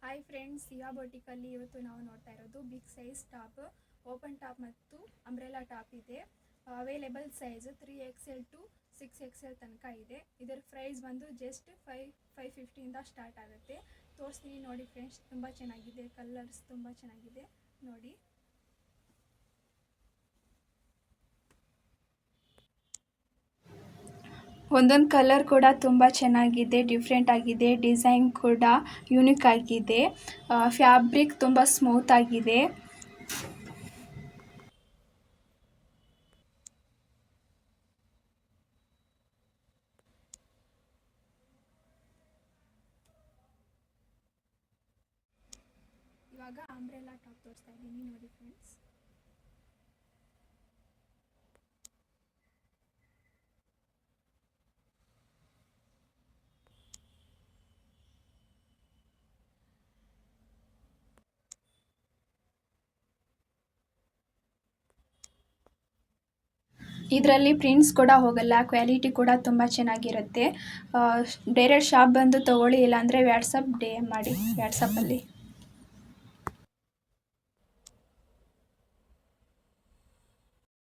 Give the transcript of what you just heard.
Hi friends, ಸಿಯಾ ಬೊಟಿಕಲ್ಲಿ ಇವತ್ತು ನಾವು ನೋಡ್ತಾ ಇರೋದು big size top, open top ಮತ್ತು ಅಂಬ್ರೆಲಾ ಟಾಪ್ ಇದೆ. Available size 3XL to 6XL ತನಕ ಇದೆ. ಇದರ ಪ್ರೈಸ್ ಬಂದು ಜಸ್ಟ್ 550ಇಂದ ಸ್ಟಾರ್ಟ್ ಆಗುತ್ತೆ. ತೋರಿಸ್ತೀನಿ ನೋಡಿ ಫ್ರೆಂಡ್ಸ್, ತುಂಬ ಚೆನ್ನಾಗಿದೆ. ಕಲರ್ಸ್ ತುಂಬ ಚೆನ್ನಾಗಿದೆ ನೋಡಿ. ಒಂದೊಂದು ಕಲರ್ ಕೂಡ ತುಂಬ ಚೆನ್ನಾಗಿದೆ, ಡಿಫ್ರೆಂಟ್ ಆಗಿದೆ. ಡಿಸೈನ್ ಕೂಡ ಯೂನಿಕ್ ಆಗಿದೆ. ಫ್ಯಾಬ್ರಿಕ್ ತುಂಬ ಸ್ಮೂತ್ ಆಗಿದೆ. ಇವಾಗ ಅಂಬ್ರೆಲಾ ಟಾಪ್ ತೋರಿಸ್ತಾ ಇದ್ದೀನಿ ನೋಡಿ ಫ್ರೆಂಡ್ಸ್. ಇದರಲ್ಲಿ ಪ್ರಿಂಟ್ಸ್ ಕೂಡ ಹೋಗಲ್ಲ, ಕ್ವಾಲಿಟಿ ಕೂಡ ತುಂಬ ಚೆನ್ನಾಗಿರುತ್ತೆ. ಡೈರೆಕ್ಟ್ ಶಾಪ್ ಬಂದು ತೊಗೊಳ್ಳಿ, ಇಲ್ಲಾಂದರೆ ವಾಟ್ಸಪ್ DM ಮಾಡಿ ವಾಟ್ಸಪ್ಪಲ್ಲಿ.